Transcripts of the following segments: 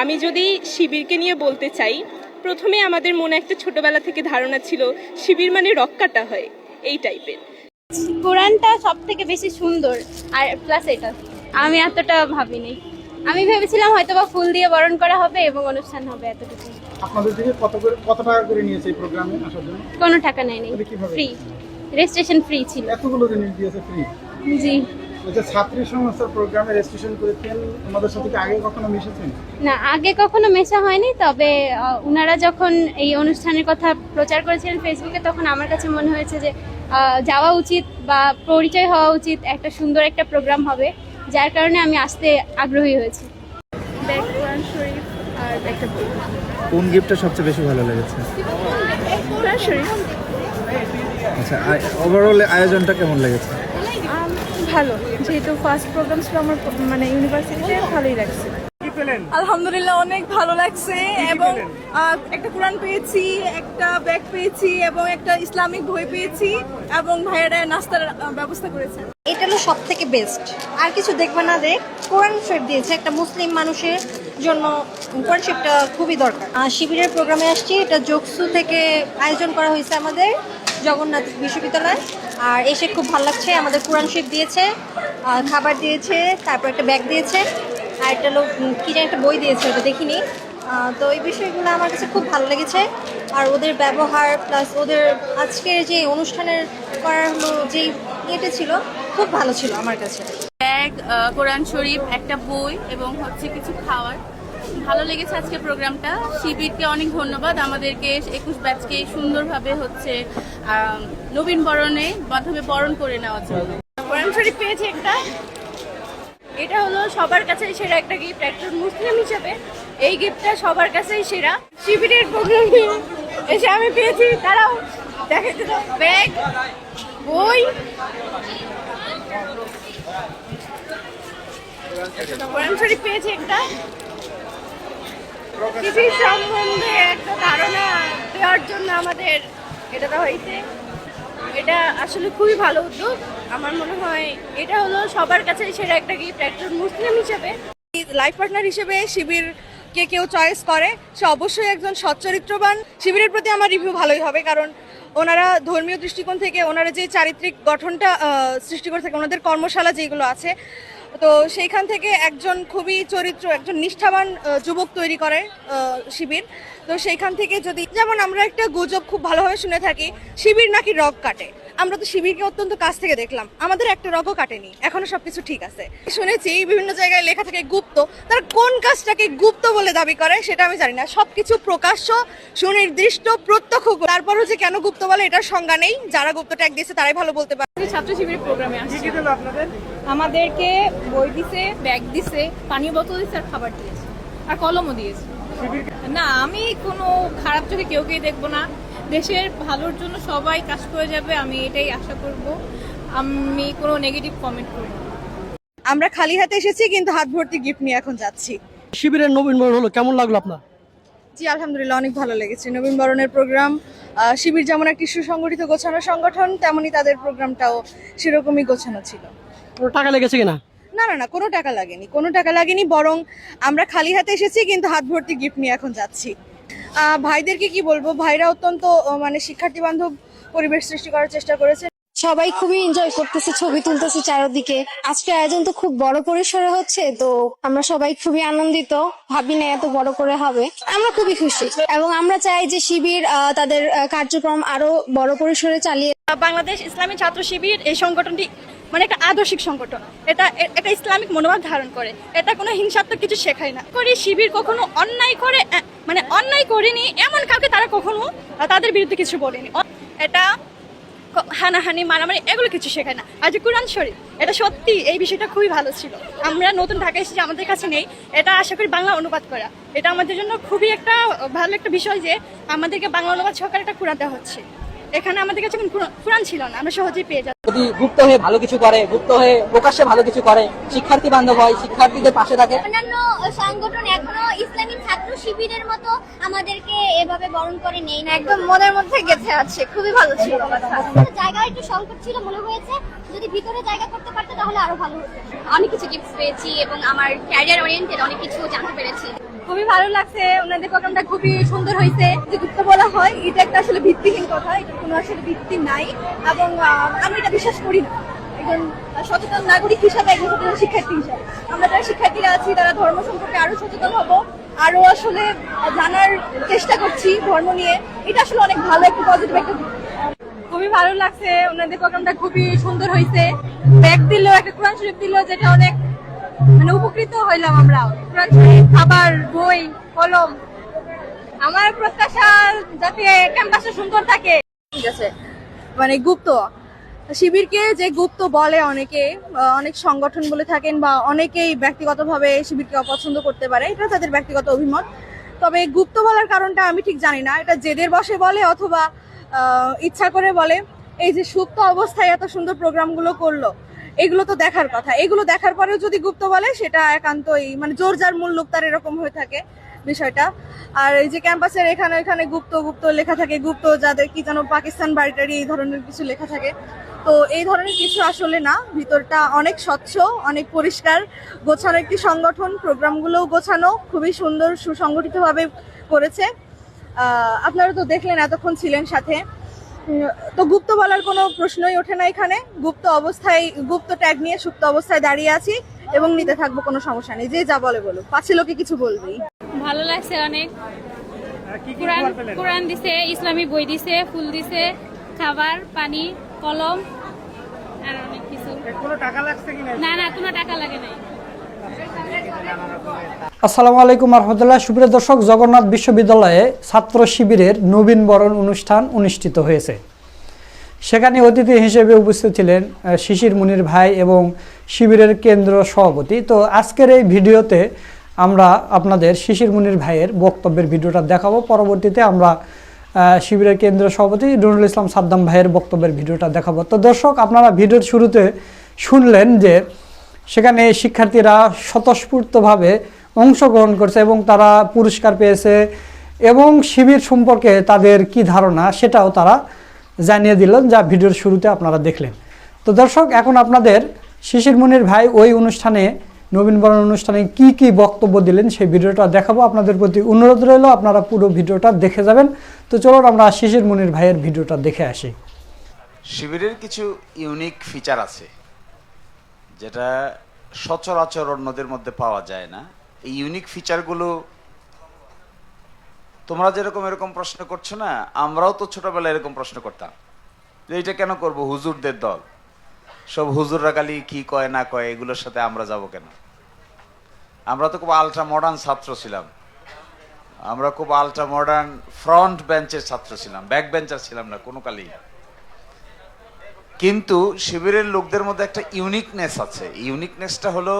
আমি যদি শিবিরকে নিয়ে বলতে চাই, প্রথমে আমাদের মনে একটা ছোটবেলা থেকে ধারণা ছিল শিবির মানে রক কাটা হয়, এই টাইপের। কোরআনটা সব থেকে বেশি সুন্দর, আর প্লাস এটা আমি এতটা ভাবিনি। আমি ভেবেছিলাম হয়তোবা ফুল দিয়ে বরণ করা হবে এবং অনুষ্ঠান হবে, এতটুকু। আপনাদের থেকে কত টাকা করে নিয়েছে এই প্রোগ্রামে আসার জন্য? কোনো টাকা নেয়নি, ফ্রি, রেজিস্ট্রেশন ফ্রি ছিল। এতগুলো জিনিস দিয়েছে ফ্রি? জি। আচ্ছা, ছাত্রী সংস্থার প্রোগ্রামে রেজিস্ট্রেশন করেছেন, আমাদের সাথে কি আগে কখনো মিশেছেন? না, আগে কখনো মেশা হয়নি, তবে ওনারা যখন এই অনুষ্ঠানের কথা প্রচার করেছিলেন ফেসবুকে, তখন আমার কাছে মনে হয়েছে যে যাওয়া উচিত বা পরিচয় হওয়া উচিত, একটা সুন্দর একটা প্রোগ্রাম হবে, যার কারণে আমি আসতে আগ্রহী হয়েছি। কোরআন শরীফ আর একটা বই। কোন গিফটটা সবচেয়ে বেশি ভালো লেগেছে? কোরআন শরীফ। আচ্ছা, ওভারঅল আয়োজনটা কেমন লেগেছে? ভালো, যেহেতু ফার্স্ট প্রোগ্রাম ছিল আমার মানে ইউনিভার্সিটিতে, ভালোই লাগছে। আলহামদুলিল্লাহ, অনেক ভালো লাগছে এবং একটা কোরআন পেয়েছি, একটা ব্যাগ পেয়েছি এবং একটা ইসলামিক বই পেয়েছি এবং ভাইয়ারা নাস্তার ব্যবস্থা করেছেন। এটা হলো সব থেকে বেস্ট। আর কিছু দেখবে না, যে কোরআন শরীফ দিয়েছে একটা মুসলিম মানুষের জন্য, কোরআন শরীফটা খুবই দরকার। শিবিরের প্রোগ্রামে আসছি, এটা যোগসু থেকে আয়োজন করা হয়েছে আমাদের জগন্নাথ বিশ্ববিদ্যালয়, আর এসে খুব ভালো লাগছে। আমাদের কোরআন শরীফ দিয়েছে, খাবার দিয়েছে, তারপর একটা ব্যাগ দিয়েছে, আর একটা লোক কি যেন একটা বই দিয়েছে, ওটা দেখিনি। তো এই বিষয়গুলো আমার কাছে খুব ভালো লেগেছে। আর ওদের ব্যবহার প্লাস ওদের আজকের যে অনুষ্ঠানের করার হলো যেই ইয়েটা ছিল, খুব ভালো ছিল আমার কাছে। ব্যাগ, কোরআন শরীফ, একটা বই এবং হচ্ছে কিছু খাওয়ার, ভালো লেগেছে আজকে প্রোগ্রামটা। শিবিরকে অনেক ধন্যবাদ, আমাদেরকে 21 ব্যাচকে সুন্দরভাবে হচ্ছে নবীন বরণে মাধ্যমে বরণ করে নেওয়ার জন্য। কোরআন শরীফ পেয়েছি একটা, এটা হলো সবার কাছে সেরা একটা গিফট। একজন মুসলিম হিসেবে এই গিফটটা সবার কাছেই সেরা। শিবিরের প্রোগ্রামে এসে আমি পেয়েছি, তারাও দেখাতে দাও, ব্যাগ, বই, কোরআন শরীফ পেয়েছি একটা, কৃষি সম্বন্ধে একটা ধারণা দেওয়ার জন্য আমাদের এটা দেওয়া হয়েছে। এটা আসলে খুবই ভালো উদ্যোগ। আমার মনে হয় এটা হলো সবার কাছে সেরা একটা গিফট। একজন মুসলিম হিসেবে, লাইফ পার্টনার হিসেবে শিবিরকে কেউ চয়েস করে, সে অবশ্যই একজন সচ্চরিত্রবান। শিবিরের প্রতি আমার রিভিউ ভালোই হবে, কারণ ওনারা ধর্মীয় দৃষ্টিকোণ থেকে ওনারা যে চারিত্রিক গঠনটা সৃষ্টি করে থাকে, ওনাদের কর্মশালা যেগুলো আছে, তো সেইখান থেকে একজন খুবই একজন নিষ্ঠাবান যুবক তৈরি করে শিবির। তো সেইখান থেকে যদি, যেমন আমরা একটা গুজব খুব ভালোভাবে শুনে থাকি, শিবির নাকি রগ কাটে। আমরা তো শিবিরকে অত্যন্ত কাছ থেকে দেখলাম, আমাদের একটা রগও কাটেনি, এখনো সবকিছু ঠিক আছে। শুনেছি বিভিন্ন জায়গায় লেখা থাকে গুপ্ত, তারা কোন কাজটাকে গুপ্ত বলে দাবি করে সেটা আমি জানি না। সবকিছু প্রকাশ্য, সুনির্দিষ্ট, প্রত্যক্ষ। তারপরও যে কেন গুপ্ত বলে এটার সংজ্ঞা নেই, যারা গুপ্ত ট্যাগ দিয়েছে তারাই ভালো বলতে পারে। ছাত্র শিবিরের প্রোগ্রামে আসছে, কি দিল আপনাদের? আমাদেরকে বই দিছে, ব্যাগ দিছে, পানীয় বোতল দিছে, আর খাবার দিয়েছে, আর কলমও দিয়েছে। না, আমি কোনো খারাপ চোখে কেউ দেখবো না, দেশের ভালোর জন্য সবাই কাজ করে যাবে, আমি এটাই আশা করব। আমি কোনো নেগেটিভ কমেন্ট করব না। আমরা খালি হাতে এসেছি, কিন্তু হাত ভর্তি গিফট নিয়ে এখন যাচ্ছি। শিবিরের নবীনবরণ হলো, কেমন লাগলো আপনার? জি, আলহামদুলিল্লাহ, অনেক ভালো লেগেছে। নবীন বরণের প্রোগ্রাম, শিবির যেমন একটি সুসংগঠিত গোছানো সংগঠন, তেমনি তাদের প্রোগ্রামটাও সেরকমই গোছানো ছিল। কোনো টাকা লেগেছে কিনা? না না না, কোনো টাকা লাগেনি, বরং আমরা খালি হাতে এসেছি, কিন্তু হাত ভর্তি গিফট নিয়ে এখন যাচ্ছি। ভাইদেরকে কি বলবো, ভাইরা অত্যন্ত মানে শিক্ষার্থী বান্ধব পরিবেশ সৃষ্টি করার চেষ্টা করেছে। সবাই খুবই এনজয় করতেছে, ছবি তুলতেছে চারদিকে। আজকে আয়োজন তো খুব বড় পরিসরে হচ্ছে, তো আমরা সবাই খুবই আনন্দিত, ভাবি না এত বড় করে হবে। আমরা খুবই খুশি এবং আমরা চাই যে শিবির তাদের কার্যক্রম আরো বড় পরিসরে চালিয়ে। বাংলাদেশ ইসলামী ছাত্র শিবির এই সংগঠনটি মানে একটা আদর্শিক সংগঠন। এটা ইসলামিক মনোভাব ধারণ করে, এটা কোনো হিংসাত্মক কিছু শেখায় না। শিবির কখনো অন্যায় করে, মানে অন্যায় করেনি এমন কাউকে তারা কখনো তাদের বিরুদ্ধে কিছু বলেনি। এটা হানাহানি, মারামারি এগুলো কিছু শেখায় না। আর যে কোরআন শরীফ, এটা সত্যি এই বিষয়টা খুবই ভালো ছিল। আমরা নতুন ঢাকায় এসেছি, আমাদের কাছে নেই, এটা আশা করি বাংলা অনুবাদ করা। এটা আমাদের জন্য খুবই একটা ভালো একটা বিষয় যে আমাদেরকে বাংলা অনুবাদ সহকারে একটা কোরআন দেওয়া হচ্ছে। এখানে আমাদের কাছে কোরআন ছিল না, আমরা সহজেই পেয়ে যাচ্ছি। যদি গুপ্ত হয়ে ভালো কিছু করে, গুপ্ত হয়ে প্রকাশ্যে ভালো কিছু করে, শিক্ষার্থী বান্ধব হয়, শিক্ষার্থীদের পাশে থাকে। অন্যান্য সংগঠন এখনো ইসলামিক ছাত্র শিবিরের মতো আমাদেরকে এভাবে বরণ করে নেই না, একদম মনের মধ্যে গেঁথে আছে। খুবই ভালো ছিল। জায়গা একটু সংকট ছিল মনে হয়েছে, যদি ভিতরে জায়গা করতে পারতো তাহলে আরো ভালো হতো। অনেক কিছু গিফট পেয়েছি এবং আমার ক্যারিয়ার ওরিয়েন্টেড অনেক কিছু জানতে পেরেছি। খুবই ভালো লাগছে, ওনাদের প্রোগ্রামটা খুবই সুন্দর হয়েছে। যে গুপ্ত বলা হয় এটা একটা আসলে ভিত্তিহীন কথা, এটা কোনো আসলে ভিত্তি নাই, এবং আমি এটা বিশ্বাস করি না। একজন সচেতন নাগরিক হিসাবে, একজন সচেতন শিক্ষার্থী হিসাবে আমরা যারা শিক্ষার্থীরা আছি তারা ধর্ম সম্পর্কে আরো সচেতন হব, আরো আসলে জানার চেষ্টা করছি ধর্ম নিয়ে। এটা আসলে অনেক ভালো একটা পজিটিভ একটা। খুবই ভালো লাগছে, ওনাদের প্রোগ্রামটা খুবই সুন্দর হয়েছে। ব্যাগ দিল, একটা কোরআন শরীফ দিল, যেটা অনেক মানে উপকৃত হইলাম আমরা। কোরআন শরীফ, খাবার, বই, কলম। আমার প্রত্যাশা যাতে ক্যাম্পাসে সুন্দর থাকে। ঠিক আছে, মানে গুপ্ত শিবিরকে যে গুপ্ত বলে অনেকে, অনেক সংগঠন বলে থাকেন, বা অনেকেই ব্যক্তিগতভাবে শিবিরকে অপছন্দ করতে পারে, এটা তাদের ব্যক্তিগত অভিমত। তবে গুপ্ত বলার কারণটা আমি ঠিক জানি না, এটা জেদের বসে বলে অথবা ইচ্ছা করে বলে। এই যে সুপ্ত অবস্থায় এত সুন্দর প্রোগ্রামগুলো করলো, এগুলো তো দেখার কথা। এগুলো দেখার পরেও যদি গুপ্ত বলে, সেটা একান্তই মানে জোর যার মূল লোক তার এরকম হয়ে থাকে বিষয়টা। আর এই যে ক্যাম্পাসের এখানে এখানে গুপ্ত গুপ্ত লেখা থাকে, গুপ্ত যাদের কি যেন পাকিস্তান বাড়িটারি এই ধরনের কিছু লেখা থাকে, তো এই ধরনের কিছু আসলে না। ভিতরটা অনেক স্বচ্ছ, অনেক পরিষ্কার, গোছানো একটি সংগঠন। প্রোগ্রামগুলোও গোছানো, খুবই সুন্দর সুসংগঠিতভাবে করেছে। আপনারা তো দেখলেন, এতক্ষণ ছিলেন সাথে। তো গুপ্ত বলার কোনো প্রশ্নই ওঠে না এখানে। গুপ্ত অবস্থায়, গুপ্ত ট্যাগ নিয়ে সুপ্ত অবস্থায় দাঁড়িয়ে আছি এবং নিতে থাকবো, কোনো সমস্যা নেই। যে যা বলে বলুক, পাঁচে লোকে কিছু বলবেই। ভালো লাগছে অনেক। কোরআন দিছে, ইসলামী বই দিছে, ফুল দিছে, খাবার, পানি, কলম আর অনেক কিছু। কোনো টাকা লাগছে কিনা? না কোনো টাকা লাগে নাই। আসসালামু আলাইকুম রহমতুল্লাহ। সুপ্রিয় দর্শক, জগন্নাথ বিশ্ববিদ্যালয়ে ছাত্র শিবিরের নবীনবরণ অনুষ্ঠান অনুষ্ঠিত হয়েছে। সেখানে অতিথি হিসেবে উপস্থিত ছিলেন শিশির মুনির ভাই এবং শিবিরের কেন্দ্র সভাপতি। তো আজকের এই ভিডিওতে আমরা আপনাদের শিশির মুনির ভাইয়ের বক্তব্যের ভিডিওটা দেখাবো। পরবর্তীতে আমরা শিবিরের কেন্দ্র সভাপতি নুরুল ইসলাম সাদ্দাম ভাইয়ের বক্তব্যের ভিডিওটা দেখাবো। তো দর্শক, আপনারা ভিডিওর শুরুতে শুনলেন যে সেখানে শিক্ষার্থীরা স্বতঃস্ফূর্তভাবে অংশগ্রহণ করছে এবং তারা পুরস্কার পেয়েছে, এবং শিবির সম্পর্কে তাদের কি ধারণা সেটাও তারা জানিয়ে দিলেন, যা ভিডিওর শুরুতে আপনারা দেখলেন। তো দর্শক, এখন আপনাদের শিশির মুনির ভাই ওই অনুষ্ঠানে, নবীনবরণ অনুষ্ঠানে কি কি বক্তব্য দিলেন সেই ভিডিওটা দেখাবো। আপনাদের প্রতি অনুরোধ রইল আপনারা পুরো ভিডিওটা দেখে যাবেন। তো চলুন আমরা শিশির মুনির ভাইয়ের ভিডিওটা দেখে আসি। শিবিরের কিছু ইউনিক ফিচার আছে যেটা সচরাচর অন্যদের মধ্যে পাওয়া যায় না। এই ইউনিক ফিচারগুলো তোমরা যেরকম এরকম প্রশ্ন করছো না, আমরাও তো ছোটবেলায় এরকম প্রশ্ন করতাম যে এটা কেন করব, হুজুরদের দল, সব হুজুররা খালি কি কয় না কয়, এগুলোর সাথে আমরা যাব কেন? আমরা তো খুব আলট্রা মডার্ন ছাত্র ছিলাম, আমরা খুব আলট্রা মডার্ন ফ্রন্ট বেঞ্চের ছাত্র ছিলাম, ব্যাক বেঞ্চার ছিলাম না কোনো কালেই। কিন্তু শিবিরের লোকদের মধ্যে একটা ইউনিকনেস আছে। ইউনিকনেসটা হলো,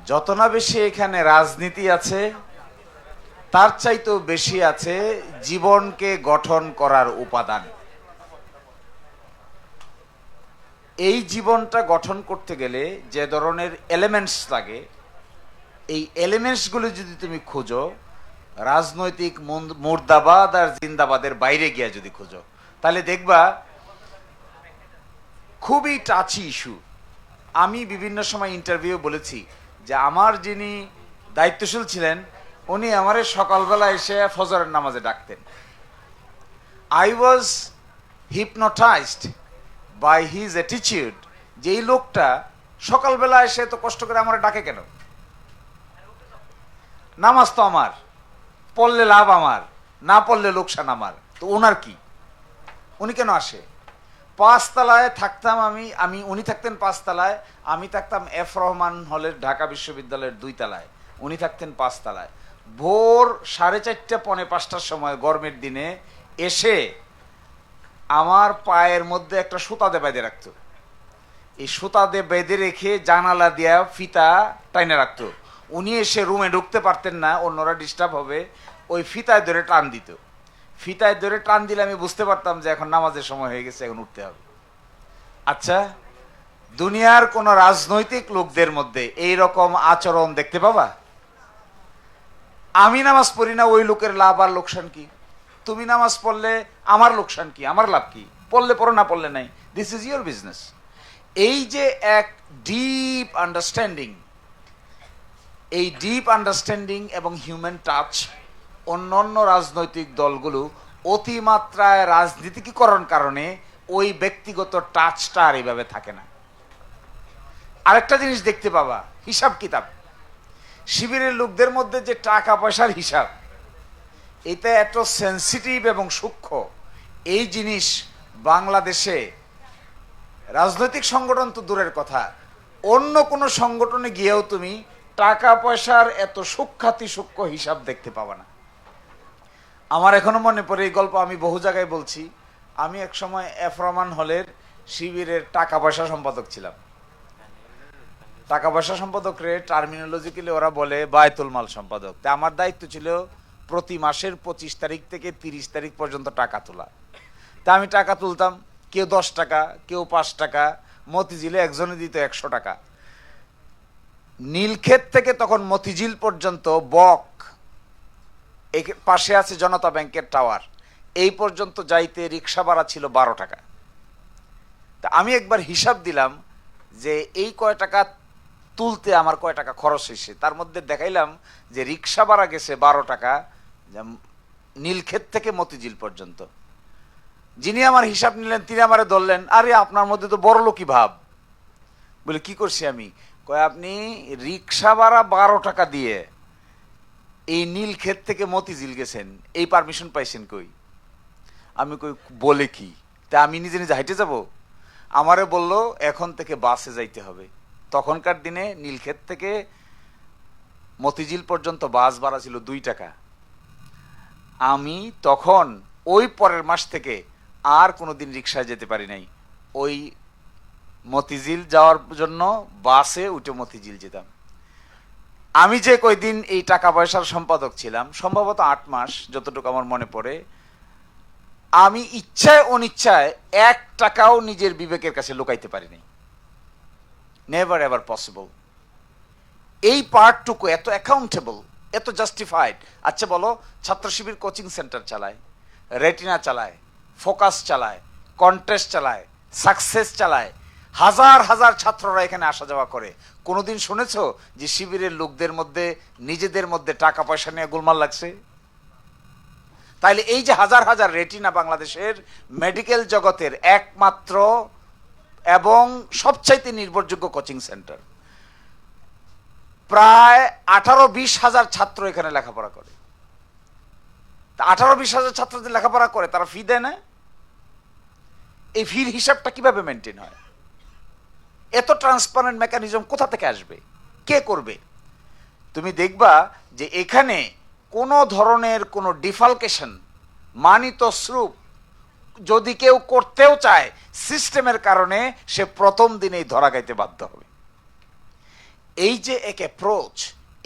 যত না বেশি এখানে রাজনীতি আছে, তার চাইতেও বেশি আছে জীবনকে গঠন করার উপাদান। এই জীবনটা গঠন করতে গেলে যে ধরনের এলিমেন্টস লাগে, এই এলিমেন্টসগুলো যদি তুমি খোঁজো, রাজনৈতিক মুর্দাবাদ আর জিন্দাবাদের বাইরে গিয়া যদি খোঁজো, তাহলে দেখবা খুবই টাচি ইস্যু। আমি বিভিন্ন সময় ইন্টারভিউ বলেছি যে আমার যিনি দায়িত্বশীল ছিলেন, উনি আমারে সকালবেলা এসে ফজরের নামাজে ডাকতেন। I was hypnotised by his attitude, যে এই লোকটা সকালবেলা এসে তো কষ্ট করে আমার ডাকে কেন? নামাজ তো আমার, পড়লে লাভ আমার, না পড়লে লোকসান আমার, তো ওনার কি? উনি কেন আসে? 5 তলায় থাকতাম আমি, উনি থাকতেন 5 তলায়, আমি থাকতাম এফ রহমান হলের ঢাকা বিশ্ববিদ্যালয়ের 2 তলায়, উনি থাকতেন 5 তলায়। ভোর 4:30 পৌনে 5টার সময় গরমের দিনে এসে আমার পায়ের মধ্যে একটা সুতা দিয়ে বেঁধে রাখতো। এই সুতা দিয়ে বেঁধে রেখে জানালা দিয়া ফিতা টাইনে রাখতো। উনি এসে রুমে ঢুকতে পারতেন না, অন্যরা ডিস্টার্ব হবে, ওই ফিতায় ধরে টান দিত। ফিতায় ধরে টান দিলে আমি বুঝতে পারতাম যে এখন নামাজের সময় হয়ে গেছে, এখন উঠতে হবে। আচ্ছা, দুনিয়ার কোন রাজনৈতিক লোকদের মধ্যে এই রকম আচরণ দেখতে পাবা? আমি নামাজ পড়ি না, ওই লোকের লাভ আর লোকসান কি? তুমি নামাজ পড়লে আমার লোকসান কি, আমার লাভ কি? পড়লে পড়ো, না পড়লে নাই, দিস ইজ ইয়োর বিজনেস। এই যে এক ডিপ আন্ডারস্ট্যান্ডিং, এই ডিপ আন্ডারস্ট্যান্ডিং এবং হিউম্যান টাচ অন্যান্য রাজনৈতিক দলগুলো অতিমাত্রায় রাজনীতিকীকরণ কারণে ওই ব্যক্তিগত টাচটা আর এইভাবে থাকে না। আরেকটা জিনিস দেখতে পাবা, হিসাব কিতাব। শিবিরের লোকদের মধ্যে যে টাকা পয়সার হিসাব, এটা এত সেন্সিটিভ এবং সূক্ষ্ম, এই জিনিস বাংলাদেশে রাজনৈতিক সংগঠন তো দূরের কথা, অন্য কোনো সংগঠনে গিয়েও তুমি টাকা পয়সার এত সূক্ষ্ম হিসাব দেখতে পাবা না। আমার এখনো মনে পড়ে এই গল্প, আমি বহু জায়গায় বলছি। আমি এক সময় এফ রহমান হলের শিবিরের টাকা পয়সা সম্পাদক ছিলাম। টাকা পয়সা সম্পাদক রে টার্মিনোলজিক্যালি ওরা বলে বায়তুল মাল সম্পাদক। তা আমার দায়িত্ব ছিল প্রতি মাসের 25 তারিখ থেকে 30 তারিখ পর্যন্ত টাকা তোলা। তা আমি টাকা তুলতাম, কেউ 10 টাকা, কেউ 5 টাকা, মতিঝিলে একজনে দিত 100 টাকা। নীলক্ষেত থেকে তখন মতিঝিল পর্যন্ত বক, এই পাশে আছে জনতা ব্যাংকের টাওয়ার, এই পর্যন্ত যাইতে রিক্সা ভাড়া ছিল 12 টাকা। তা আমি একবার হিসাব দিলাম যে এই কয় টাকা তুলতে আমার কয় টাকা খরচ হয়েছে। তার মধ্যে দেখাইলাম যে রিক্সা ভাড়া গেছে 12 টাকা নীলক্ষেত থেকে মতিঝিল পর্যন্ত। যিনি আমার হিসাব নিলেন তিনি আমারে ধরলেন, আরে আপনার মধ্যে তো বড় লোকই ভাব। বলে কি করছি আমি? কয় আপনি রিক্সা ভাড়া 12 টাকা দিয়ে এই নীলক্ষেত থেকে মতিঝিল গেছেন, এই পারমিশন পাইছেন কই? আমি কই বলে কি? তা আমি নিজে নিজে হাইটে যাব? আমারে বলল এখন থেকে বাসে যাইতে হবে। তখনকার দিনে নীলক্ষেত থেকে মতিঝিল পর্যন্ত বাস ভাড়া ছিল 2 টাকা। আমি তখন ওই পরের মাস থেকে আর কোনোদিন রিক্সায় যেতে পারি নাই। ওই মতিঝিল যাওয়ার জন্য বাসে উঠে মতিঝিল যেতাম। আমি যে কয়দিন এই টাকা পয়সার সম্পাদক ছিলাম, সম্ভবত 8 মাস যতটুকু আমার মনে পড়ে, আমি ইচ্ছায় অনিচ্ছায় 1 টাকাও নিজের বিবেকের কাছে লুকাইতে পারিনি। Never ever possible. এই পার্টটুকু এত অ্যাকাউন্টেবল, এত জাস্টিফাইড। আচ্ছা বলো, ছাত্র শিবির কোচিং সেন্টার চালায়, রেটিনা চালায়, ফোকাস চালায়, কন্টেস্ট চালায়, সাকসেস চালায়, হাজার হাজার ছাত্ররা এখানে আসা যাওয়া করে। কোনোদিন শুনেছো যে শিবিরের লোকদের মধ্যে নিজেদের মধ্যে টাকা পয়সা নিয়ে গোলমাল লাগছে? তাইলে এই যে হাজার হাজার রেটিনা বাংলাদেশের মেডিকেল জগতের একমাত্র এবং সবচাইতে নির্ভরযোগ্য কোচিং সেন্টার, প্রায় 18-20 হাজার ছাত্র এখানে লেখাপড়া করে। 18-20 হাজার ছাত্রদের লেখাপড়া করে, তারা ফি দেয় না? এই ফির হিসাবটা কিভাবে মেনটেন হয়? এত ট্রান্সপারেন্ট মেকানিজম কোথা থেকে আসবে? কে করবে? তুমি দেখবা যে এখানে কোনো ধরনের কোনো ডিফালকেশন, মানিত স্রূপ যদি কেউ করতেও চায়, সিস্টেমের কারণে সে প্রথম দিনেই ধরা খাইতে বাধ্য হবে। এই যে এক অ্যাপ্রোচ,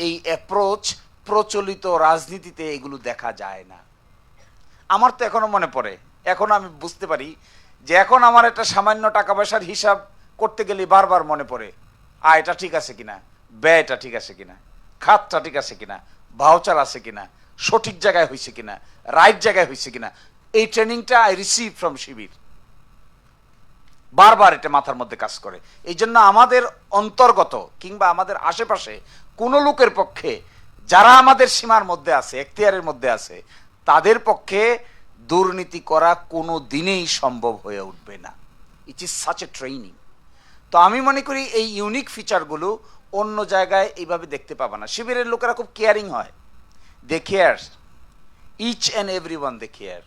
এই অ্যাপ্রোচ প্রচলিত রাজনীতিতে এগুলো দেখা যায় না। আমার তো এখনো মনে পড়ে, এখনো আমি বুঝতে পারি যে এখন আমার একটা সামান্য টাকা পয়সার হিসাব করতে গেলে বারবার মনে পড়ে, আয়টা ঠিক আছে কিনা, ব্যয়টা ঠিক আছে কিনা, খাতটা ঠিক আছে কিনা, ভাউচার আছে কিনা, সঠিক জায়গায় হয়েছে কিনা, রাইট জায়গায় হয়েছে কিনা। এই ট্রেনিংটা আই রিসিভ ফ্রম শিবির। বারবার এটা মাথার মধ্যে কাজ করে। এই জন্য আমাদের অন্তর্গত কিংবা আমাদের আশেপাশে কোনো লোকের পক্ষে, যারা আমাদের সীমার মধ্যে আছে, এখতিয়ারের মধ্যে আছে, তাদের পক্ষে দুর্নীতি করা কোনো দিনেই সম্ভব হয়ে উঠবে না। It is such a training. তো আমি মনে করি এই ইউনিক ফিচারগুলো অন্য জায়গায় এইভাবে দেখতে পাবা না। শিবিরের লোকেরা খুব কেয়ারিং হয়, they care, each and every one they care.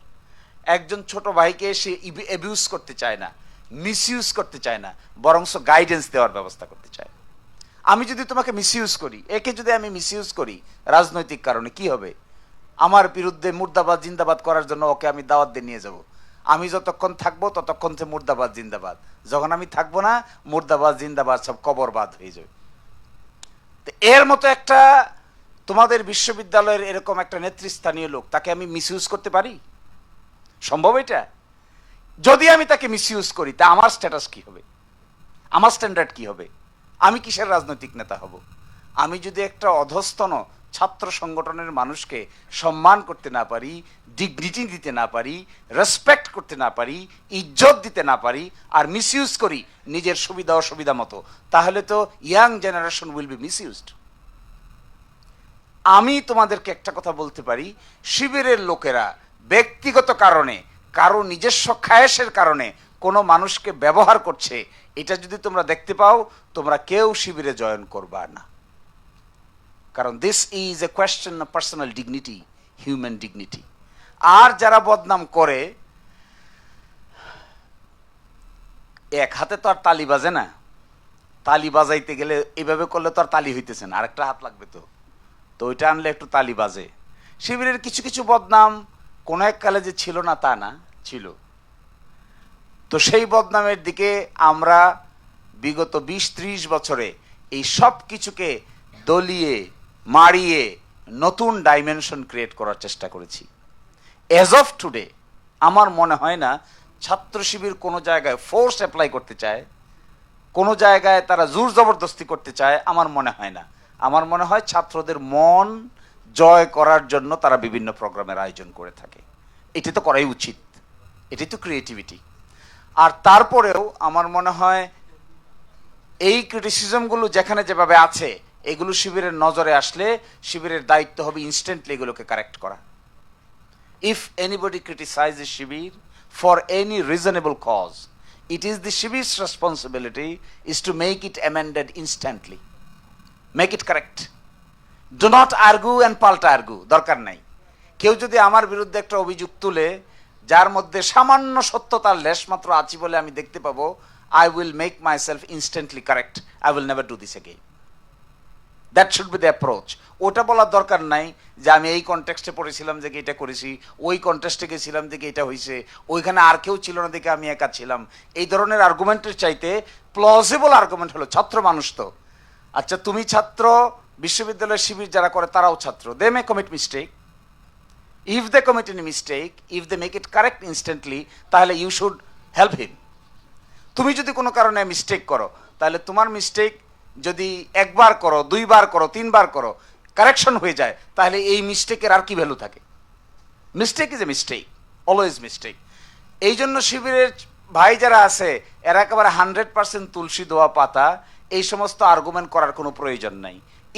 একজন ছোট ভাইকে সে অ্যাবিউজ করতে চায় না, মিসইউজ করতে চায় না, বরংস গাইডেন্স দেওয়ার ব্যবস্থা করতে চায়। আমি যদি তোমাকে মিসইউজ করি, একে যদি আমি মিসইউজ করি রাজনৈতিক কারণে, কি হবে? আমার বিরুদ্ধে মুর্দাবাদ জিন্দাবাদ করার জন্য ওকে আমি দাওয়াত দিয়ে নিয়ে যাব। আমি যতক্ষণ থাকবো ততক্ষণ সে মুর্দাবাদ জিন্দাবাদ, যখন আমি থাকবো না মুর্দাবাদ জিন্দাবাদ সব কবরবাদ হয়ে যাবে। তো এর মতো একটা তোমাদের বিশ্ববিদ্যালয়ের এরকম একটা নেতৃস্থানীয় লোক, তাকে আমি মিসইউজ করতে পারি? সম্ভব এটা? যদি আমি তাকে মিসইউজ করি তা আমার স্ট্যাটাস কি হবে? আমার স্ট্যান্ডার্ড কি হবে? আমি কিসের রাজনৈতিক নেতা হব? আমি যদি একটা অধস্তন ছাত্র সংগঠনের মানুষকে সম্মান করতে না পারি, ডিগনিটি দিতে না পারি, রেসপেক্ট করতে না পারি, ইজ্জত দিতে না পারি, আর মিসইউজ করি নিজের সুবিধা অসুবিধা মতো, তাহলে তো young generation will be misused. আমি তোমাদেরকে একটা কথা বলতে পারি, শিবিরের লোকেরা ব্যক্তিগত কারণে, কারো নিজস্ব খায়েশের কারণে কোনো মানুষকে ব্যবহার করছে, এটা যদি তোমরা দেখতে পাও, তোমরা কেউ শিবিরে জয়েন করবা না। কারণ this is a question of personal dignity, human dignity. আর যারা বদনাম করে, এক হাতে তো আর তালি বাজে না, তালি বাজাইতে গেলে এইভাবে করলে তো আর তালি হইতেছে না, আরেকটা হাত লাগবে তো, তো ওইটা আনলে একটু তালি বাজে। শিবিরের কিছু কিছু বদনাম কোনো এক কালে যে ছিল না তা না, ছিল। তো সেই বদনামের দিকে আমরা বিগত 20-30 বছরে এই সব কিছুকে দলিয়ে মারিয়ে নতুন ডাইমেনশন ক্রিয়েট করার চেষ্টা করেছি। এজ অফ টুডে আমার মনে হয় না ছাত্র শিবির কোনো জায়গায় ফোর্স অ্যাপ্লাই করতে চায়, কোনো জায়গায় তারা জোর জবরদস্তি করতে চায়, আমার মনে হয় না। আমার মনে হয় ছাত্রদের মন জয় করার জন্য তারা বিভিন্ন প্রোগ্রামের আয়োজন করে থাকে। এটি তো করাই উচিত, এটি তো ক্রিয়েটিভিটি। আর তারপরেও আমার মনে হয় এই ক্রিটিসিজমগুলো যেখানে যেভাবে আছে, এগুলো শিবিরের নজরে আসলে শিবিরের দায়িত্ব হবে ইনস্ট্যান্টলি এগুলোকে কারেক্ট করা। If anybody criticizes Shibir for any reasonable cause, it is the Shibir's responsibility is to make it amended instantly. Make it correct. Do not argue and palta argue. দরকার নাই। কেউ যদি আমার বিরুদ্ধে একটা অভিযোগ তুলে যার মধ্যে সামান্য সত্যতার লেশ মাত্র আছে বলে আমি দেখতে পাবো, I will make myself instantly correct. I will never do this again. That should be the approach. ওটা বলার দরকার নাই যে আমি এই কনটেক্সটে পড়েছিলাম যে এটা করেছি, ওই কনটেক্সটে গেছিলাম দেখে এটা হয়েছে, ওইখানে আর কেউ ছিল না দেখে আমি একা ছিলাম। এই ধরনের আর্গুমেন্টের চাইতে প্লজিবল আর্গুমেন্ট হলো, ছাত্র মানুষ তো, আচ্ছা তুমি ছাত্র, বিশ্ববিদ্যালয়ের শিবির যারা করে তারাও ছাত্র, they may commit mistake. If they commit any mistake, if they make it correct instantly, তাহলে ইউ শুড হেল্প হিম। তুমি যদি কোনো কারণে মিস্টেক করো, তাহলে তোমার মিস্টেক যদি একবার করো, 2 বার করো, 3 বার করো, কারেকশন হয়ে যায়, তাহলে এই মিস্টেকের আর কি ভ্যালু থাকে? Mistake is a mistake, always mistake. এই জন্য শিবিরের ভাই যারা আছে এরা একেবারে 100% তুলসী দোয়া পাতা, এই সমস্ত আর্গুমেন্ট করার কোনো প্রয়োজন নাই।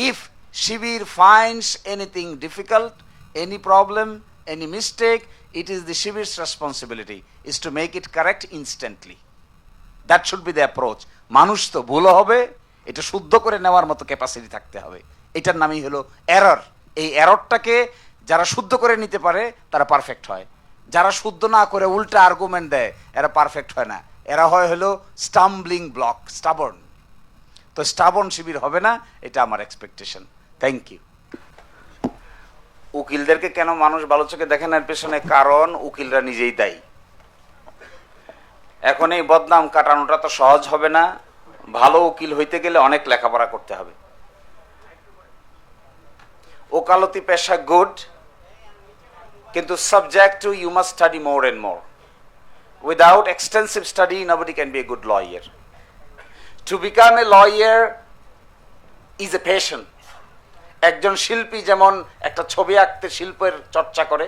If Shibir finds anything difficult, any problem, any mistake, it is the Shibir's responsibility is to make it correct instantly. That should be the approach. মানুষ তো ভুলও হবে, এটা শুদ্ধ করে নেওয়ার মতো ক্যাপাসিটি থাকতে হবে। এটার নামই হলো এরর। এই এররটাকে যারা শুদ্ধ করে নিতে পারে তারা পারফেক্ট হয়, যারা শুদ্ধ না করে উল্টা আর্গুমেন্ট দেয় এরা পারফেক্ট হয় না, এরা হয় হলো স্টাম্বলিং ব্লক, স্টাবর্ন। তো স্টাবর্ন শিবির হবে না, এটা আমার এক্সপেকটেশন। Thank you. উকিলদেরকে কেন মানুষ ভালো চোখে দেখে না, এর পেছনে কারণ উকিলরা নিজেই দায়ী। এখন এই বদনাম কাটানোটা তো সহজ হবে না, ভালো উকিল হইতে গেলে অনেক লেখাপড়া করতে হবে। ওকালতি পেশা গুড, কিন্তু subject to you must study more and more. Without extensive study nobody can be a good lawyer. To become a lawyer is a passion. একজন শিল্পী যেমন একটা ছবি আঁকতে শিল্পের চর্চা করে,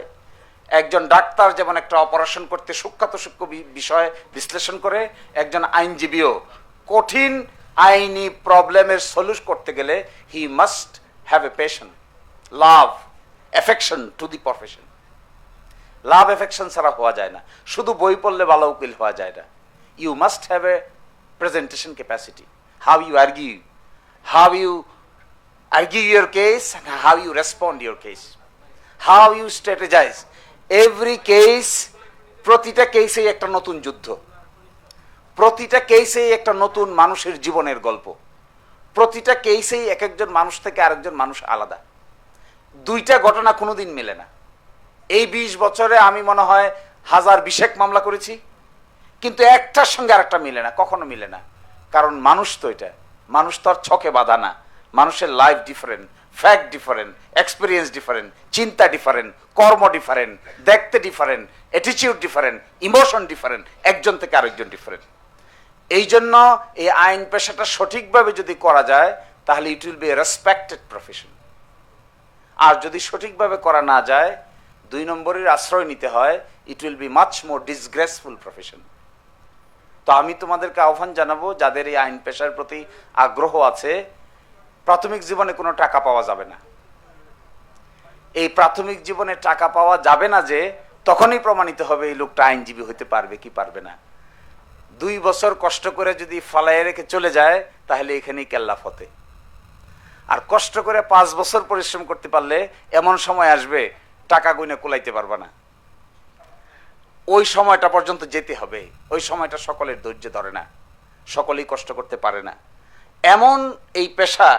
একজন ডাক্তার যেমন একটা অপারেশন করতে সূক্ষ্মাত সূক্ষ্ম বিষয় বিশ্লেষণ করে, একজন আইনজীবীও কঠিন আইনি প্রবলেমের সলিউশন করতে গেলে he must have A passion, love, affection to the profession. Love affection ছাড়া হওয়া যায় না, শুধু বই পড়লে ভালো উকিল হওয়া যায় না। You must have a presentation capacity, how you argue your case and how you respond your case, how you strategize. Every case, প্রতিটা কেসেই একটা নতুন যুদ্ধ, প্রতিটা কেসেই একটা নতুন মানুষের জীবনের গল্প, প্রতিটা কেসেই এক একজন মানুষ থেকে আরেকজন মানুষ আলাদা। দুইটা ঘটনা কোনোদিন মেলে না। এই 20 বছরে আমি মনে হয় 1020 মামলা করেছি, কিন্তু একটার সঙ্গে আরেকটা মিলে না, কখনো মিলে না। কারণ মানুষ তো এটা, মানুষ তো আর ছকে বাঁধা না। মানুষের life different, fact different, experience different, চিন্তা ডিফারেন্ট, কর্ম ডিফারেন্ট, দেখতে different, attitude different, emotion different, একজন থেকে আরেকজন ডিফারেন্ট। এই জন্য এই আইন পেশাটা সঠিকভাবে যদি করা যায় তাহলে it will be a respected profession. আর যদি সঠিকভাবে করা না যায়, 2 নম্বরের আশ্রয় নিতে হয়, ইট will B much more disgraceful profession. তো আমি তোমাদেরকে আহ্বান জানাবো, যাদের এই আইন পেশার প্রতি আগ্রহ আছে, প্রাথমিক জীবনে কোনো টাকা পাওয়া যাবে না, এই প্রাথমিক জীবনে টাকা পাওয়া যাবে না যে তখনই প্রমাণিত হবে এই লোকটা আইনজীবী হতে পারবে কি পারবে না। 2 বছর কষ্ট করে যদি ফালাইয়ে রেখে চলে যায় তাহলে এখানেই কেল্লা ফতে। আর কষ্ট করে 5 বছর পরিশ্রম করতে পারলে এমন সময় আসবে টাকা গুনে কুলাইতে পারবে না। ওই সময়টা পর্যন্ত যেতে হবে। ওই সময়টা সকলের ধৈর্য ধরে না, সকলেই কষ্ট করতে পারে না। এমন এই পেশা,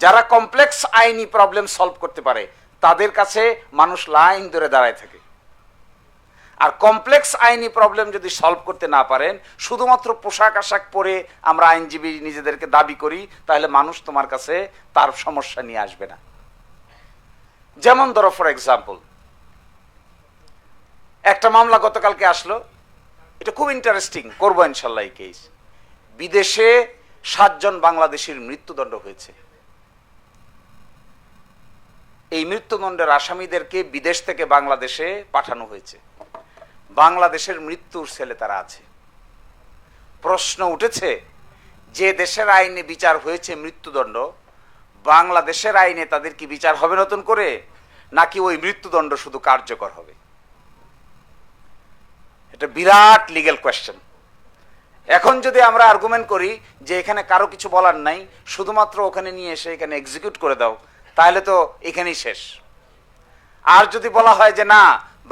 যারা কমপ্লেক্স আইনি প্রবলেম সলভ করতে পারে তাদের কাছে মানুষ লাইন ধরে দাঁড়ায় থাকে। আর কমপ্লেক্স আইনি প্রবলেম যদি সলভ করতে না পারেন, শুধুমাত্র পোশাক আশাক পরে আমরা আইনজীবী নিজেদেরকে দাবি করি, তাহলে মানুষ তোমার কাছে তার সমস্যা নিয়ে আসবে না। যেমন ধরো ফর এক্সাম্পল, একটা মামলা গতকালকে আসলো, এটা খুব ইন্টারেস্টিং, করবো ইনশাল্লাহ এই কেস। বিদেশে 7 জন বাংলাদেশের মৃত্যুদণ্ড হয়েছে। এই মৃত্যুদণ্ডের আসামিদেরকে বিদেশ থেকে বাংলাদেশে পাঠানো হয়েছে। বাংলাদেশের মৃত্যুর ছেলে তারা আছে। প্রশ্ন উঠেছে, যে দেশের আইনে বিচার হয়েছে মৃত্যুদণ্ড, বাংলাদেশের আইনে তাদের কি বিচার হবে নতুন করে, নাকি ওই মৃত্যুদণ্ড শুধু কার্যকর হবে? এটা বিরাট লিগ্যাল কোয়েশ্চেন। এখন যদি আমরা আর্গুমেন্ট করি যে এখানে কারো কিছু বলার নাই, শুধুমাত্র ওখানে নিয়ে এসে এখানে এক্সিকিউট করে দাও, তাহলে তো এখানেই শেষ। আর যদি বলা হয় যে না,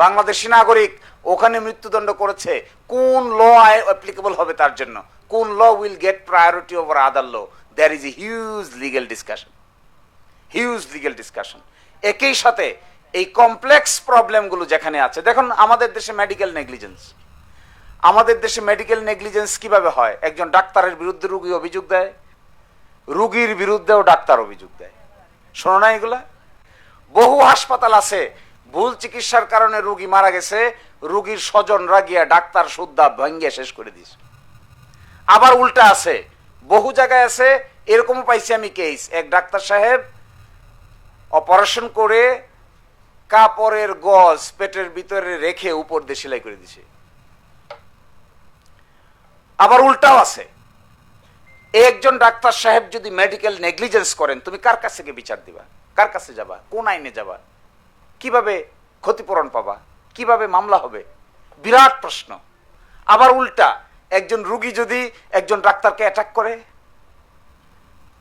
বাংলাদেশি নাগরিক ওখানে মৃত্যুদণ্ড করেছে, কোন ল অ্যাপ্লিকেবল হবে তার জন্য, কোন law will get priority over other law, there is a huge legal discussion, huge legal discussion. একই সাথে এই কমপ্লেক্স প্রবলেমগুলো যেখানে আছে, দেখুন আমাদের দেশে মেডিকেল নেগলিজেন্স, আমাদের দেশে মেডিকেল নেগলিজেন্স কিভাবে হয়? একজন ডাক্তারের বিরুদ্ধে রুগী অভিযোগ দেয়, রুগীর বিরুদ্ধেও ডাক্তার অভিযোগ দেয়। শোনো না এগুলা? বহু হাসপাতাল আছে ভুল চিকিৎসার কারণে রুগী মারা গেছে, রুগীর স্বজনরা গিয়া ডাক্তার সুদ্ধা ভাঙ্গিয়া শেষ করে দিয়েছে। আবার উল্টা আছে, বহু জায়গায় আছে, এরকমও পাইছি আমি কেস, এক ডাক্তার সাহেব অপারেশন করে কাপড়ের গজ পেটের ভিতরে রেখে উপর দিয়ে সেলাই করে দিছে। আবার উল্টাও আছে, একজন ডাক্তার সাহেব যদি মেডিকেল নেগলিজেন্স করেন, তুমি কার কাছে গিয়ে বিচার দিবা? কার কাছে যাবা? কোন আইনে যাবা? কিভাবে ক্ষতিপূরণ পাবা? কিভাবে মামলা হবে? বিরাট প্রশ্ন। আবার উল্টা, একজন রুগী যদি একজন ডাক্তারকে অ্যাটাক করে,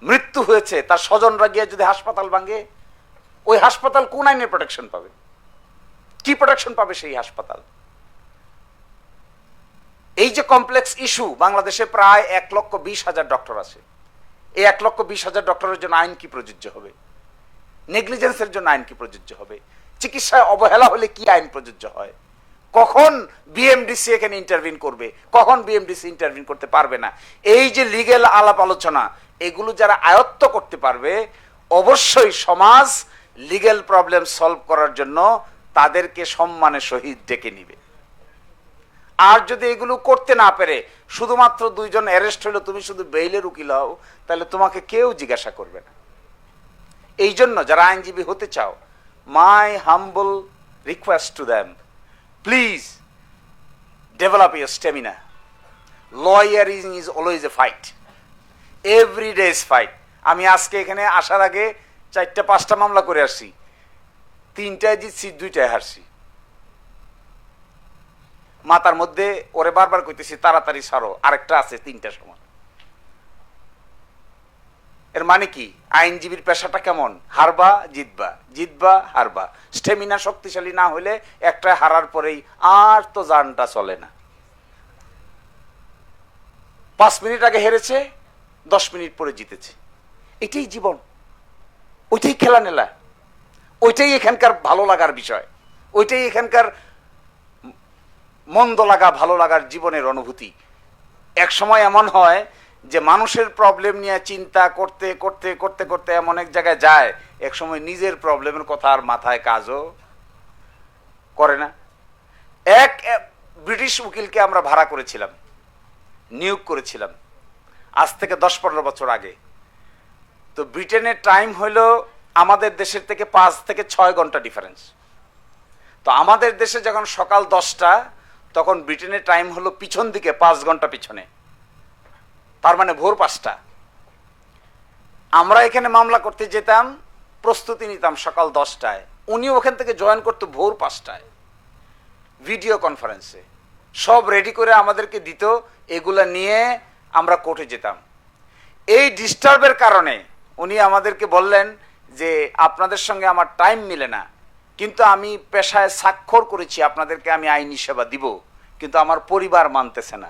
মৃত্যু হয়েছে, তার স্বজনরা গিয়ে যদি হাসপাতাল ভাঙে, ওই হাসপাতাল কোন আইনের প্রোটেকশন পাবে? কি প্রোটেকশন পাবে সেই হাসপাতাল? এই যে কমপ্লেক্স ইস্যু, বাংলাদেশে প্রায় 1,20,000 ডক্টর আছে। এই 1,20,000 ডক্টরের জন্য আইন কি প্রযোজ্য হবে? নেগলিজেন্সের জন্য আইন কি প্রযোজ্য হবে? চিকিৎসায় অবহেলা হলে কি আইন প্রযোজ্য হয়? কখন বিএমডিসি এখানে ইন্টারভিন করবে, কখন বিএমডিসি ইন্টারভিন করতে পারবে না? এই যে লিগ্যাল আলাপ আলোচনা, এগুলো যারা আয়ত্ত করতে পারবে, অবশ্যই সমাজ লিগ্যাল প্রবলেম সলভ করার জন্য তাদেরকে সম্মানের সহিত ডেকে নিবে। আর যদি এগুলো করতে না পারে, শুধুমাত্র 2 জন অ্যারেস্ট হলো, তুমি শুধু বেইলের উকিল হও, তাহলে তোমাকে কেউ জিজ্ঞাসা করবে না। এই জন্য যারা আইনজীবী হতে চাও, my humble request to them, please develop your stamina. Lawyering is always a fight, every day is fight. আমি আজকে এখানে আসার আগে 4-5টা মামলা করে আসছি, 3টায় জিতছি, 2টায় হারছি। মাথার মধ্যে ওরে বারবার কইতেছি তাড়াতাড়ি ছাড়ো, আরেকটা আছে 3টার সময়। এর মানে কি? আইনজীবীর পেশাটা কেমন? হারবা জিতবা, জিতবা হারবা। স্টেমিনা শক্তিশালী না হলে একটা হারার পরেই আর তো জানটা চলে না। 5 মিনিট আগে হেরেছে, 10 মিনিট পরে জিতেছে। এটাই জীবন, ওইটাই খেলা নেলা, ওইটাই এখানকার ভালো লাগার বিষয়, ওইটাই এখানকার মন্দ লাগা ভালো লাগার জীবনের অনুভূতি। এক সময় এমন হয় যে মানুষের প্রবলেম নিয়ে চিন্তা করতে করতে করতে করতে এমন এক জায়গায় যায়, এক সময় নিজের প্রবলেমের কথা আর মাথায় কাজও করে না। এক ব্রিটিশ উকিলকে আমরা ভাড়া করেছিলাম, নিয়োগ করেছিলাম আজ থেকে 10-15 বছর আগে। তো ব্রিটেনের টাইম হলো আমাদের দেশের থেকে 5 থেকে 6 ঘন্টা ডিফারেন্স। তো আমাদের দেশে যখন সকাল 10টা, তখন ব্রিটেনের টাইম হলো পিছন দিকে 5 ঘন্টা পিছনে, তার মানে ভোর 5টা। আমরা এখানে মামলা করতে যেতাম, প্রস্তুতি নিতাম সকাল 10টায়, উনি ওখান থেকে জয়েন করতো ভোর 5টায় ভিডিও কনফারেন্সে, সব রেডি করে আমাদেরকে দিত, এগুলা নিয়ে আমরা কোর্টে যেতাম। এই ডিস্টার্বের কারণে উনি আমাদেরকে বললেন যে আপনাদের সঙ্গে আমার টাইম মিলে না, কিন্তু আমি পেশায় স্বাক্ষর করেছি আপনাদেরকে আমি আইনি সেবা দিব, কিন্তু আমার পরিবার মানতেছে না।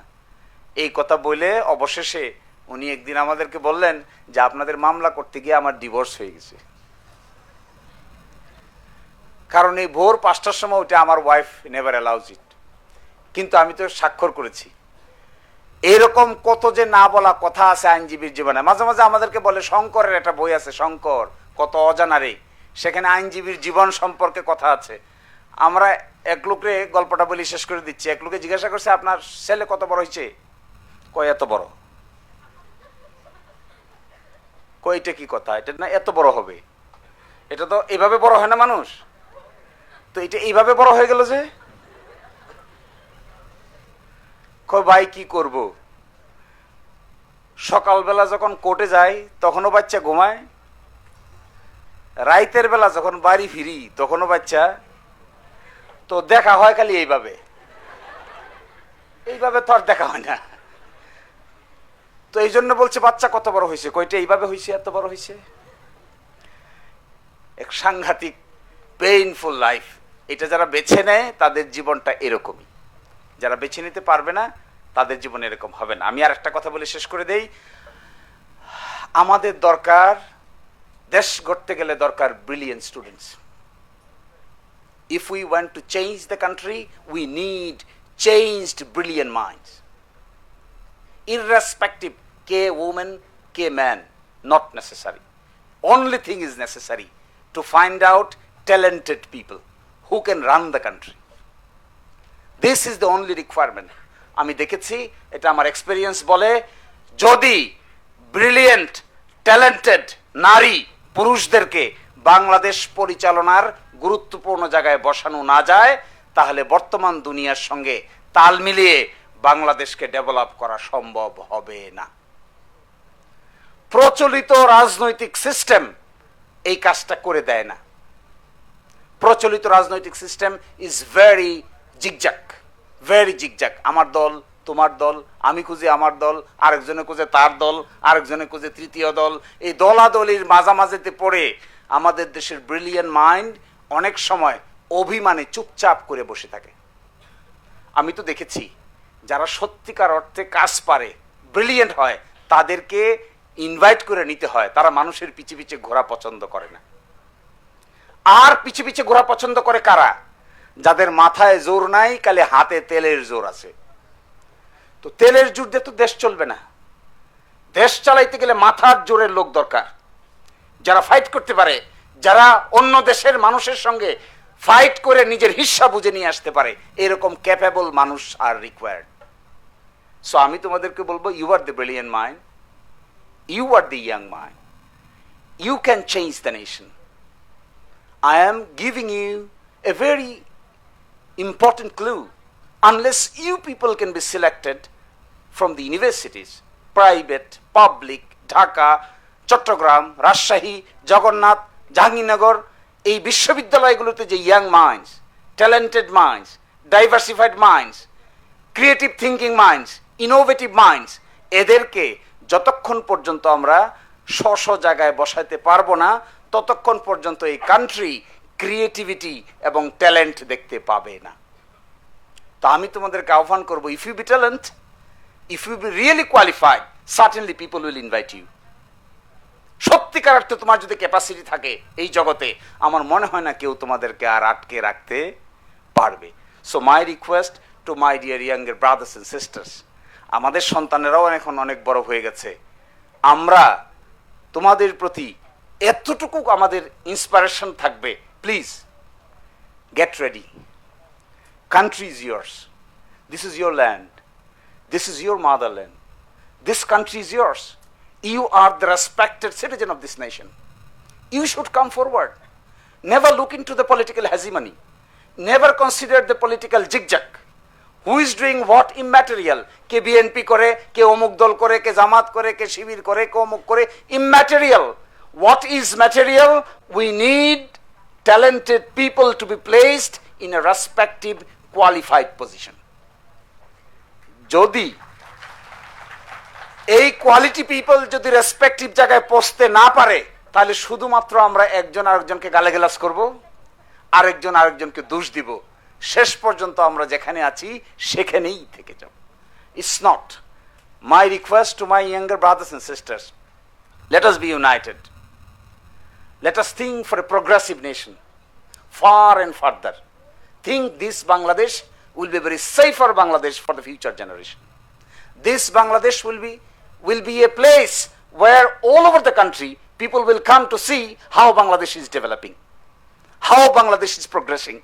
এই কথা বলে অবশেষে উনি একদিন আমাদেরকে বললেন যে আপনাদের মামলা করতে গিয়ে আমার ডিভোর্স হয়ে গেছে, কারণ এই ভোর 5টার সময় ওটা আমার ওয়াইফ নেভার অ্যালাউজ ইট, কিন্তু আমি তো স্বাক্ষর করেছি। এরকম কত যে না বলা কথা আছে আইনজীবীর জীবনে। মাঝে মাঝে আমাদেরকে বলে শঙ্করের একটা বই আছে, শঙ্কর কত অজানারে, সেখানে আইনজীবীর জীবন সম্পর্কে কথা আছে। আমরা এক লোকরে গল্পটা বলি শেষ করে দিচ্ছি। এক লোকে জিজ্ঞাসা করছে আপনার ছেলে কত বড় হয়েছে, কয় এত বড়। কয় এটা কি কথা, এটা না এত বড় হবে, এটা তো এইভাবে বড় হয় না মানুষ, তো এটা এইভাবে বড় হয়ে গেল যে। কয় ভাই কি করব, সকালবেলা যখন কোর্টে যাই তখনও বাচ্চা ঘুমায়, রাইতের বেলা যখন বাড়ি ফিরি তখনও বাচ্চা, তো দেখা হয় খালি এইভাবে, এইভাবে তো আর দেখা হয় না। তো এই জন্য বলছে বাচ্চা কত বড় হয়েছে, কয়টা এইভাবে হয়েছে, এত বড় হয়েছে। এক সাংঘাতিক পেইনফুল লাইফ। এটা যারা বেছে নেয় তাদের জীবনটা এরকমই, যারা বেছে নিতে পারবে না তাদের জীবন এরকম হবে না। আমি আর একটা কথা বলে শেষ করে দেই, আমাদের দরকার, দেশ গড়তে গেলে দরকার brilliant students. If we want to change the country, we need changed brilliant minds. Irrespective, ke woman, ke man, not necessary. Only thing is necessary to find out talented people who can run the country. This is the only requirement. আমি দেখেছি, এটা আমার experience বলে, যদি brilliant talented নারী পুরুষদেরকে বাংলাদেশ পরিচালনার গুরুত্বপূর্ণ জায়গায় বসানো না যায়, তাহলে বর্তমান দুনিয়ার সঙ্গে তাল মিলিয়ে বাংলাদেশকে ডেভেলপ করা সম্ভব হবে না। প্রচলিত রাজনৈতিক সিস্টেম এই কাজটা করে দেয় না। প্রচলিত রাজনৈতিক system is very zigzag, very zigzag. আমার দল, তোমার দল, আমি খুঁজি আমার দল, আরেকজনে খুঁজে তার দল, আরেকজনে খুঁজে তৃতীয় দল। এই দলাদলির মাঝামাঝিতে পড়ে আমাদের দেশের ব্রিলিয়েন্ট মাইন্ড অনেক সময় অভিমানে চুপচাপ করে বসে থাকে। আমি তো দেখেছি যারা সত্যিকার অর্থে কাজ পারে, ব্রিলিয়েন্ট হয়, তাদেরকে ইনভাইট করে নিতে হয়। তারা মানুষের পিছে পিছে ঘোরা পছন্দ করে না। আর পিছে পিছে ঘোরা পছন্দ করে কারা? যাদের মাথায় জোর নাই, খালি হাতে তেলের জোর আছে। তো তেলের জোর দিয়ে তো দেশ চলবে না। দেশ চালাইতে গেলে মাথার জোরের লোক দরকার, যারা ফাইট করতে পারে, যারা অন্য দেশের মানুষের সঙ্গে ফাইট করে নিজের হিস্সা বুঝে নিয়ে আসতে পারে। এরকম ক্যাপেবল মানুষ আর রিকোয়ার্ড। সো আমি তোমাদেরকে বলবো, you are the brilliant mind, you are the young mind, you can change the nation. I am giving you a very important clue. Unless you people can be selected from the universities, private, public, Dhaka, Chattogram, Rajshahi, Jagannath, Jahangirnagar, এই বিশ্ববিদ্যালয়গুলোতে যে young minds, talented minds, diversified minds, creative thinking minds, innovative minds, এদেরকে যতক্ষণ পর্যন্ত আমরা স্ব জায়গায় বসাইতে পারবো না, ততক্ষণ পর্যন্ত এই কান্ট্রি ক্রিয়েটিভিটি এবং ট্যালেন্ট দেখতে পাবে না। তা আমি তোমাদেরকে আহ্বান করবো, if you be talent, if you be really qualified, certainly people will invite you. সত্যিকার অর্থে তোমার যদি ক্যাপাসিটি থাকে এই জগতে, আমার মনে হয় না কেউ তোমাদেরকে আর আটকে রাখতে পারবে। So my request to my dear younger brothers and sisters, আমাদের সন্তানেরাও এখন অনেক বড় হয়ে গেছে, আমরা তোমাদের প্রতি এতটুকু আমাদের ইন্সপিরেশন থাকবে, please get ready. Country is years, this is your land, this is your motherland, this country is years. You are the respected citizen of this nation. You should come forward. Never look into the political hegemony. Never consider the political zigzag. Who is doing what immaterial? Ke BNP kore, ke omuk dol kore, ke Jamaat kore, ke Shibir kore, ke omuk kore, immaterial. What is material? We need talented people to be placed in a respective qualified position. যদি এই quality people যদি respective জায়গায় পৌঁছতে না পারে, তাহলে শুধুমাত্র আমরা একজন আরেকজনকে গালাগালাজ করব, আরেকজন আরেকজনকে দোষ দিব, শেষ পর্যন্ত আমরা যেখানে আছি সেখানেই থেকে যাব। It's not. My request to my younger brothers and sisters, let us be united. Let us think for a progressive nation, far and further. Think this Bangladesh will be a very safer Bangladesh for the future generation. This Bangladesh will be a place where all over the country people will come to see how Bangladesh is developing, how Bangladesh is progressing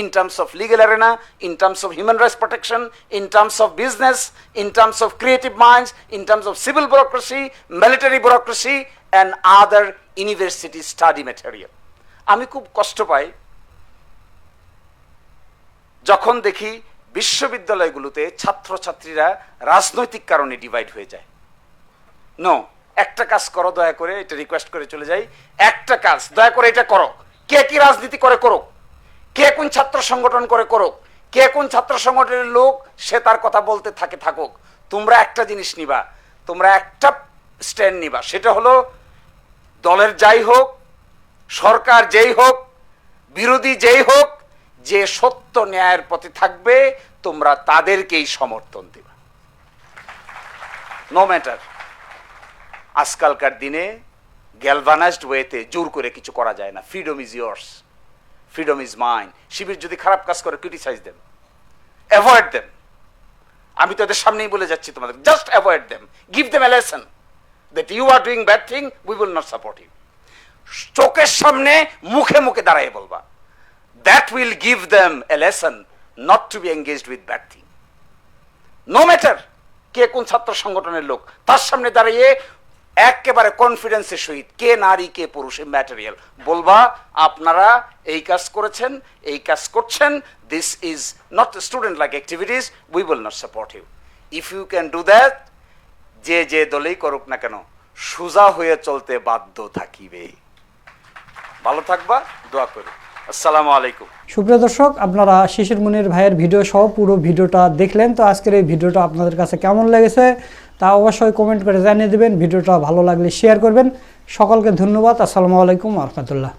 in terms of legal arena, in terms of human rights protection, in terms of business, in terms of creative minds, in terms of civil bureaucracy, military bureaucracy, and other university study material. আমি খুব কষ্ট পাই যখন দেখি বিশ্ববিদ্যালয়গুলোতে ছাত্রছাত্রীরা রাজনৈতিক কারণে divide হয়ে যায়। নো, একটা কাজ করো দয়া করে, এটা রিকোয়েস্ট করে চলে যাই, একটা কাজ দয়া করে এটা করো। কে কি রাজনীতি করে করুক, কে কোন ছাত্র সংগঠন করে করুক, কে কোন ছাত্র সংগঠনের লোক সে তার কথা বলতে থাকুক, তোমরা একটা জিনিস নিবা, তোমরা একটা স্ট্যান্ড নিবা, সেটা হলো দলের যাই হোক, সরকার যেই হোক, বিরোধী যেই হোক, যে সত্য ন্যায়ের পথে থাকবে তোমরা তাদেরকেই সমর্থন দিবা। No matter. আজকালকার দিনে গ্যালভানাইজড ওয়েতে জোর করে কিছু করা যায় না। Freedom is yours, freedom is mine. Shibir যদি খারাপ কাজ করে, ক্রিটিসাইজ দেম, অ্যাভয়েড দেম। আমি তো এদের সামনেই বলে যাচ্ছি তোমাদের, just avoid them, give them a lesson that you are doing bad thing, we will not support you. চোখের সামনে মুখে মুখে দাঁড়ায় বলবা, that will give them a lesson not to be engaged with bad thing. No matter কে কোন ছাত্র সংগঠনের লোক, তার সামনে দাঁড়িয়ে একেবারে কনফিডেন্সের সহিত, কে নারী কে পুরুষ ম্যাটেরিয়াল বলবা, আপনারা এই কাজ করেছেন, এই কাজ করছেন, this is not student like activities, we will not support you. If you can do that, যে যে দলেই করুক না কেন সোজা হয়ে চলতে বাধ্য থাকিবে। ভালো থাকবা, দোয়া করি। আসসালামু আলাইকুম। সুপ্রিয় দর্শক, আপনারা শিশির মুনির ভাইয়ের ভিডিও সহ পুরো ভিডিওটা দেখলেন। তো আজকের এই ভিডিওটা আপনাদের কাছে কেমন লেগেছে তা অবশ্যই কমেন্ট করে জানিয়ে দেবেন। ভিডিওটা ভালো লাগলে শেয়ার করবেন। সকলকে ধন্যবাদ। আসসালামু আলাইকুম ওয়া রাহমাতুল্লাহ।